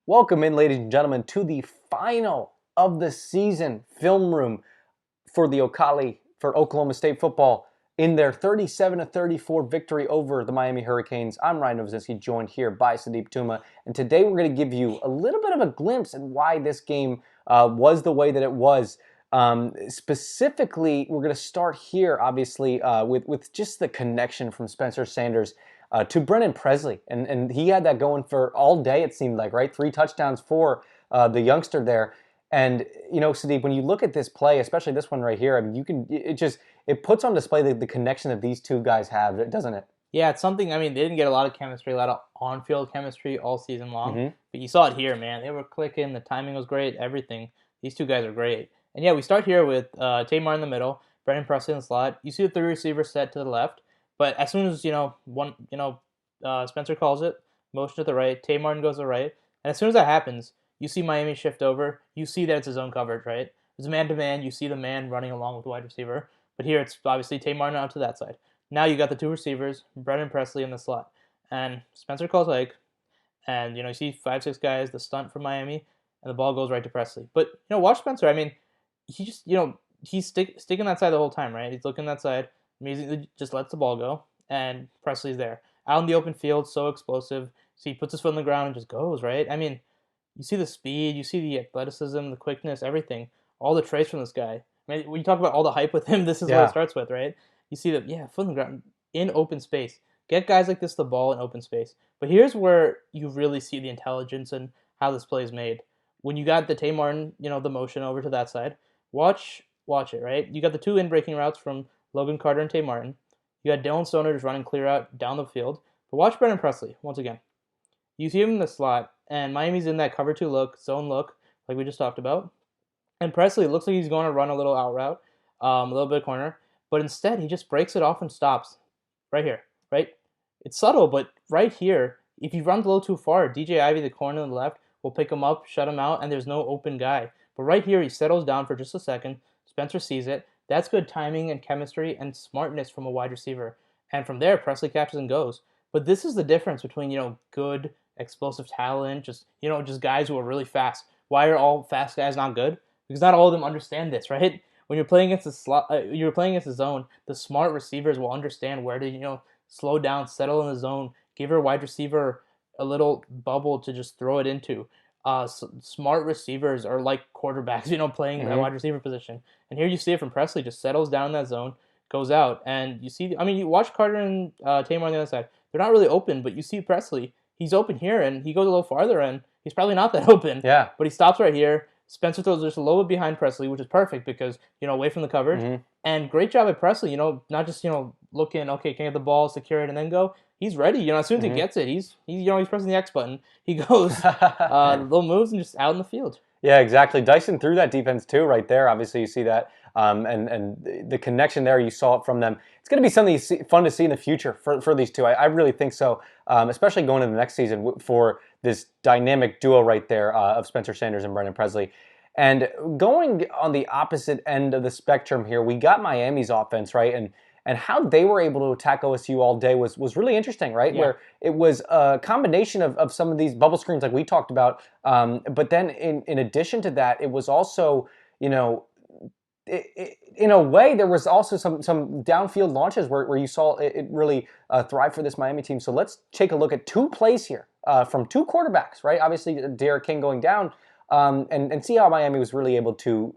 Welcome in, ladies and gentlemen, to the final of the season film room for the Ocali for Oklahoma State football in their 37-34 victory over the Miami Hurricanes. I'm Ryan Novozinsky, joined here by Sudeep Tumma, and today we're going to give you a little bit of a glimpse at why this game was the way that it was. Specifically, we're going to start here, obviously, with just the connection from Spencer Sanders to Brennan Presley. And he had that going for all day, it seemed like, right? 3 touchdowns for the youngster there. And, Sudeep, when you look at this play, especially this one right here, I mean, it puts on display the connection that these two guys have, doesn't it? Yeah, it's something. I mean, they didn't get a lot of chemistry, a lot of on-field chemistry all season long. Mm-hmm. But you saw it here, man. They were clicking. The timing was great. Everything. These two guys are great. And yeah, we start here with Tamar in the middle, Brendan Presley in the slot. You see the 3 receivers set to the left, but as soon as Spencer calls it, motion to the right, Tamar goes to the right, and as soon as that happens, you see Miami shift over. You see that it's a zone coverage, right? It's man-to-man. You see the man running along with the wide receiver. But here it's obviously Tamar out to that side. Now you got the 2 receivers, Brendan Presley in the slot, and Spencer calls hike, and you see 5-6 guys, the stunt from Miami, and the ball goes right to Presley. But watch Spencer. I mean, he just he's sticking that side the whole time, right? He's looking that side, immediately just lets the ball go, and Presley's there out in the open field, so explosive. So he puts his foot on the ground and just goes, right? I mean, you see the speed, you see the athleticism, the quickness, everything, all the traits from this guy. I mean, when you talk about all the hype with him, this is what it starts with, right? You see that, foot on the ground, in open space. Get guys like this the ball in open space. But here's where you really see the intelligence and how this play is made. When you got the Tay Martin, the motion over to that side, watch it, right? You got the 2 in-breaking routes from Logan Carter and Tay Martin. You got Dylan Stoner just running clear out down the field. But watch Brendan Presley, once again. You see him in the slot, and Miami's in that cover 2 look, zone look, like we just talked about. And Presley looks like he's going to run a little out route, a little bit of corner. But instead, he just breaks it off and stops right here, right? It's subtle, but right here, if he runs a little too far, DJ Ivey, the corner on the left, will pick him up, shut him out, and there's no open guy. But right here, he settles down for just a second. Spencer sees it. That's good timing and chemistry and smartness from a wide receiver. And from there, Presley catches and goes. But this is the difference between, good, explosive talent, just guys who are really fast. Why are all fast guys not good? Because not all of them understand this, right? When you're playing against the slot, you're playing against the zone. The smart receivers will understand where to slow down, settle in the zone, give your wide receiver a little bubble to just throw it into. Smart receivers are like quarterbacks, playing that wide receiver position. And here you see it from Presley, just settles down in that zone, goes out, and you see. I mean, you watch Carter and Tamar on the other side. They're not really open, but you see Presley. He's open here, and he goes a little farther, and he's probably not that open. Yeah. But he stops right here. Spencer throws just a little bit behind Presley, which is perfect because, away from the coverage. Mm-hmm. And great job at Presley, not just, looking, okay, can I get the ball, secure it, and then go. He's ready. As soon as he gets it, he's pressing the X button. He goes, little moves and just out in the field. Yeah, exactly. Dyson threw that defense too, right there. Obviously, you see that, and the connection there. You saw it from them. It's going to be something fun to see in the future for these two. I really think so, especially going into the next season for this dynamic duo right there of Spencer Sanders and Brendan Presley. And going on the opposite end of the spectrum here, we got Miami's offense, right, and how they were able to attack OSU all day was really interesting, right? Yeah. Where it was a combination of some of these bubble screens like we talked about, but then in addition to that, it was also, in a way, there was also some downfield launches where you saw it really thrive for this Miami team. So let's take a look at 2 plays here from 2 quarterbacks, right? Obviously, Derek King going down, and see how Miami was really able to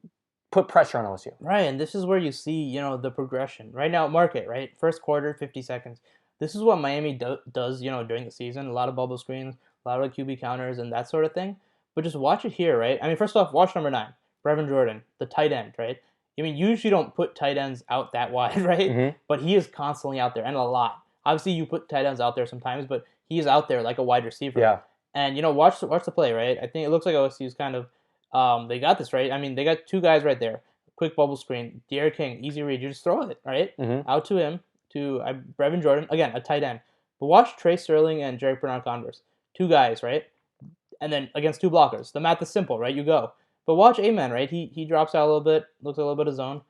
put pressure on OSU. Right, and this is where you see, the progression. Right now, mark it, right? First quarter, 50 seconds. This is what Miami does, during the season. A lot of bubble screens, a lot of QB counters, and that sort of thing. But just watch it here, right? I mean, first off, watch number 9, Brevin Jordan, the tight end, right? I mean, usually you don't put tight ends out that wide, right? Mm-hmm. But he is constantly out there, and a lot. Obviously, you put tight ends out there sometimes, but he is out there like a wide receiver. Yeah. And, watch the play, right? I think it looks like OSU's kind of, they got this, right? I mean, they got 2 guys right there. Quick bubble screen. Derek King, easy read. You just throw it, right? Mm-hmm. Out to him, to Brevin Jordan. Again, a tight end. But watch Trey Sterling and Jarek Bernard-Converse. 2 guys, right? And then against 2 blockers. The math is simple, right? You go. But watch Amen, right? He drops out a little bit, looks a little bit of zone.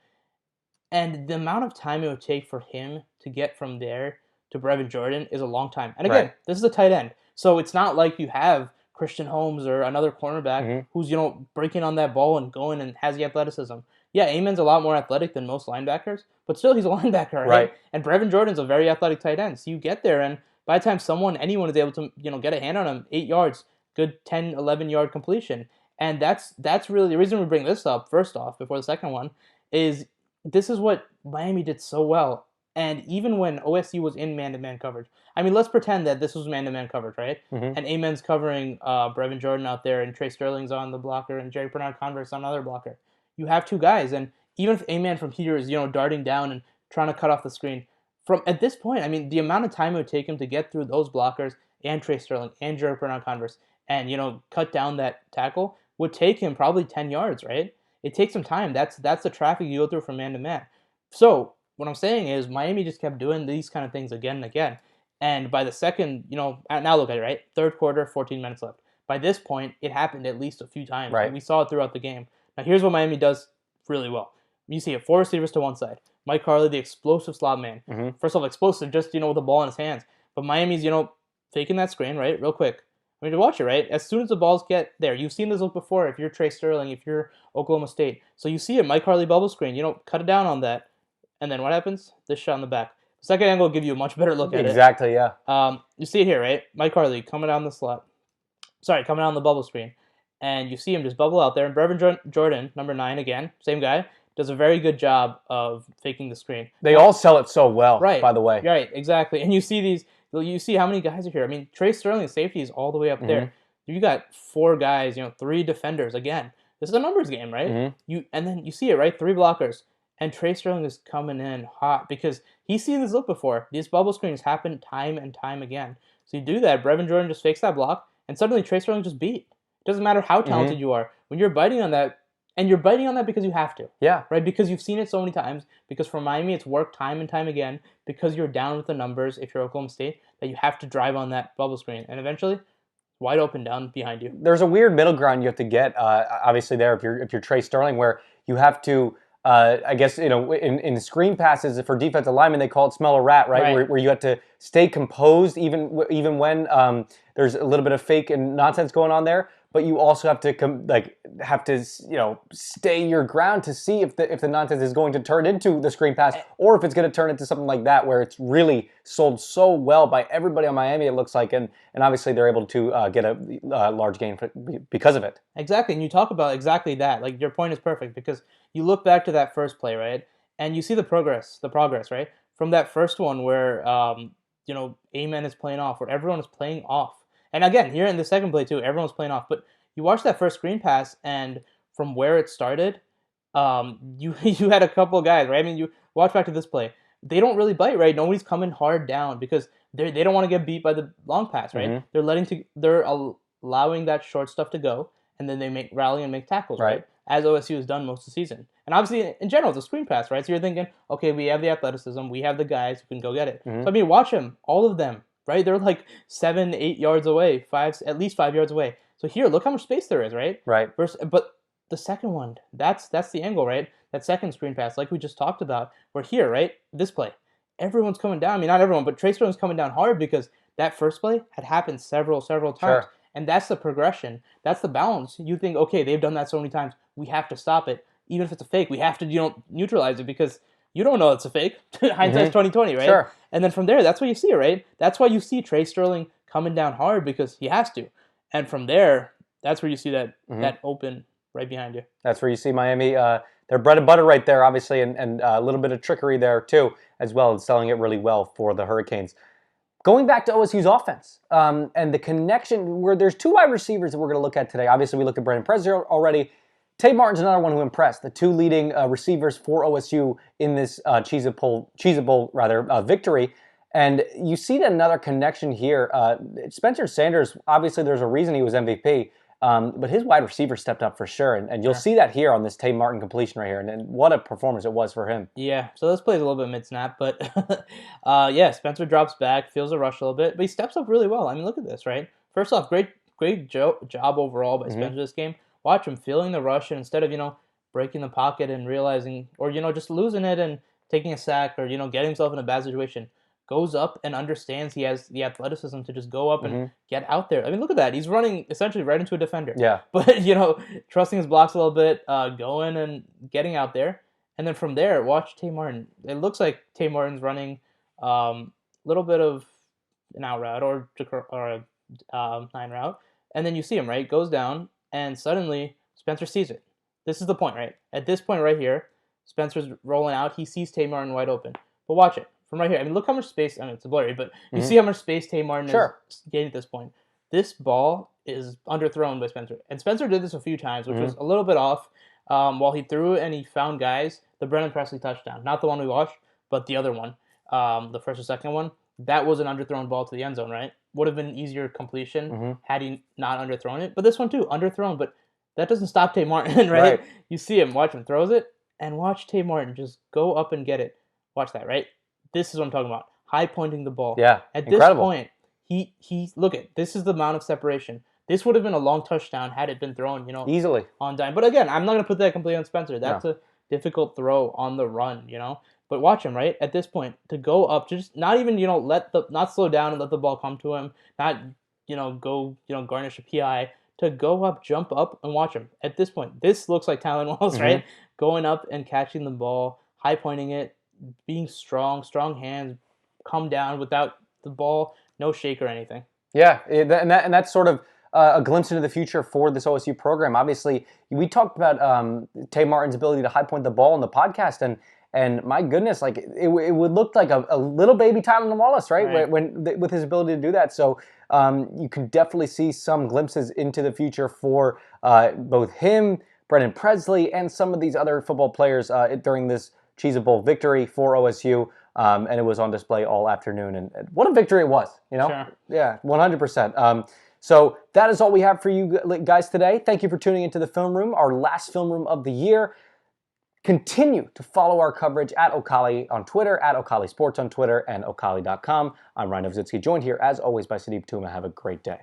And the amount of time it would take for him to get from there to Brevin Jordan is a long time. And again, This is a tight end. So it's not like you have Christian Holmes or another cornerback Mhm. who's, breaking on that ball and going and has the athleticism. Yeah, Amen's a lot more athletic than most linebackers, but still he's a linebacker, right? Right. And Brevin Jordan's a very athletic tight end. So you get there, and by the time anyone is able to, get a hand on him, 8 yards, good 10, 11 yard completion. And that's really the reason we bring this up, first off, before the second one, is this is what Miami did so well. And even when OSU was in man-to-man coverage, I mean, let's pretend that this was man-to-man coverage, right? Mhm. And Amen's covering Brevin Jordan out there, and Trey Sterling's on the blocker, and Jerry Bernard Converse on another blocker. You have two guys, and even if Amen from here is darting down and trying to cut off the screen, from at this point, I mean, the amount of time it would take him to get through those blockers and Trey Sterling and Jerry Bernard Converse and cut down that tackle would take him probably 10 yards, right? It takes some time. That's the traffic you go through from man to man. So what I'm saying is Miami just kept doing these kind of things again and again. And by the second, now look at it, right? Third quarter, 14 minutes left. By this point, it happened at least a few times. Right. And we saw it throughout the game. Now here's what Miami does really well. You see it, 4 receivers to one side. Mike Harley, the explosive slot man. Mhm. First of all, explosive, just with the ball in his hands. But Miami's, faking that screen, right? Real quick. I mean, to watch it, right? As soon as the balls get there, you've seen this look before. If you're Trey Sterling, if you're Oklahoma State, so you see it, Mike Harley bubble screen. Cut it down on that, and then what happens? This shot in the back. Second angle will give you a much better look at it. Exactly. Yeah. You see it here, right? Mike Harley coming down the slot. Sorry, coming down the bubble screen, and you see him just bubble out there. And Brevin Jordan, number 9 again, same guy, does a very good job of faking the screen. They all sell it so well. Right. By the way. Right. Exactly. And you see how many guys are here. I mean, Trey Sterling, safety, is all the way up there. You got 4 guys, 3 defenders. Again, this is a numbers game, right? And then you see it, right? 3 blockers. And Trey Sterling is coming in hot because he's seen this look before. These bubble screens happen time and time again. So you do that. Brevin Jordan just fakes that block, and suddenly Trey Sterling just beat. It doesn't matter how talented you are. When you're biting on that, and you're biting on that because you have to. Yeah. Right? Because you've seen it so many times. Because for Miami, it's worked time and time again. Because you're down with the numbers if you're Oklahoma State, that you have to drive on that bubble screen. And eventually, wide open down behind you. There's a weird middle ground you have to get, obviously, there if you're Trey Sterling, where you have to, I guess, in screen passes for defensive linemen, they call it smell a rat, right? Where you have to stay composed even when there's a little bit of fake and nonsense going on there. But you also have to stay your ground to see if the nonsense is going to turn into the screen pass, or if it's going to turn into something like that where it's really sold so well by everybody on Miami, it looks like, and obviously they're able to get a large gain because of it. Exactly, and you talk about exactly that. Like, your point is perfect because you look back to that first play, right, and you see the progress, right, from that first one where Amen is playing off, where everyone is playing off. And again, here in the second play too, everyone's playing off. But you watch that first screen pass, and from where it started, you had a couple of guys, right? I mean, you watch back to this play. They don't really bite, right? Nobody's coming hard down because they don't want to get beat by the long pass, right? They're allowing that short stuff to go, and then they rally and make tackles, right? As OSU has done most of the season. And obviously, in general, it's a screen pass, right? So you're thinking, okay, we have the athleticism, we have the guys who can go get it. So I mean, watch them, all of them. Right, they're like 7, 8 yards away, at least 5 yards away. So here, look how much space there is, right? Right. But the second one, that's the angle, right? That second screen pass, like we just talked about. We're here, right? This play, everyone's coming down. I mean, not everyone, but Trey Sterling's coming down hard because that first play had happened several times. Sure. And that's the progression. That's the balance. You think, okay, they've done that so many times. We have to stop it. Even if it's a fake, we have to neutralize it because you don't know it's a fake. Hindsight's 20/20, right? Sure. And then from there, that's what you see, right? That's why you see Trey Sterling coming down hard because he has to. And from there, that's where you see that open right behind you. That's where you see Miami, their bread and butter right there, obviously, and a little bit of trickery there too, as well, and selling it really well for the Hurricanes. Going back to OSU's offense and the connection, where there's 2 wide receivers that we're going to look at today. Obviously, we looked at Brandon Presley already. Tay Martin's another one who impressed. The 2 leading receivers for OSU in this Cheez-It Bowl victory. And you see another connection here. Spencer Sanders, obviously there's a reason he was MVP, but his wide receiver stepped up for sure. And you'll see that here on this Tay Martin completion right here. And what a performance it was for him. Yeah, so this plays a little bit mid-snap, but yeah, Spencer drops back, feels a rush a little bit, but he steps up really well. I mean, look at this, right? First off, great job overall by Spencer this game. Watch him feeling the rush, and instead of, breaking the pocket and realizing, or, just losing it and taking a sack or, getting himself in a bad situation, goes up and understands he has the athleticism to just go up and Mm-hmm. get out there. I mean, look at that. He's running essentially right into a defender. Yeah. But, trusting his blocks a little bit, going and getting out there. And then from there, watch Tay Martin. It looks like Tay Martin's running a little bit of an out route or a 9 route. And then you see him, right? Goes down, and suddenly Spencer sees it. This is the point, right? At this point right here, Spencer's rolling out. He sees Tay Martin wide open. But watch it from right here. I mean, look how much space. I mean, it's blurry, but you see how much space Tay Martin is getting at this point. This ball is underthrown by Spencer. And Spencer did this a few times, which was a little bit off. While he threw it and he found guys, the Brennan Presley touchdown. Not the one we watched, but the other one. The first or second one. That was an underthrown ball to the end zone, right? Would have been an easier completion had he not underthrown it. But this one too, underthrown. But that doesn't stop Tay Martin, right? You see him, watch him, throws it, and watch Tay Martin just go up and get it. Watch that, right? This is what I'm talking about. High pointing the ball. Yeah, At incredible. this point, he look at this is the amount of separation. This would have been a long touchdown had it been thrown, Easily. on dime. But again, I'm not gonna put that completely on Spencer. That's a difficult throw on the run, But watch him, right? At this point, to go up, just not even, not slow down and let the ball come to him, not, go, garnish a PI, to go up, jump up, and watch him. At this point, this looks like Tylen Wallace, right? Going up and catching the ball, high pointing it, being strong hands, come down without the ball, no shake or anything. Yeah, and that's sort of a glimpse into the future for this OSU program. Obviously, we talked about Tay Martin's ability to high point the ball in the podcast, and my goodness, like it would look like a little baby Tylen Wallace, right? When with his ability to do that. So you can definitely see some glimpses into the future for both him, Brennan Presley, and some of these other football players during this Cheez-It Bowl victory for OSU. And it was on display all afternoon. And what a victory it was, Sure. Yeah, 100%. So that is all we have for you guys today. Thank you for tuning into the Film Room, our last Film Room of the year. Continue to follow our coverage at Okali on Twitter, at Okali Sports on Twitter, and Okali.com. I'm Ryan Novozinsky, joined here, as always, by Sudeep Tumma. Have a great day.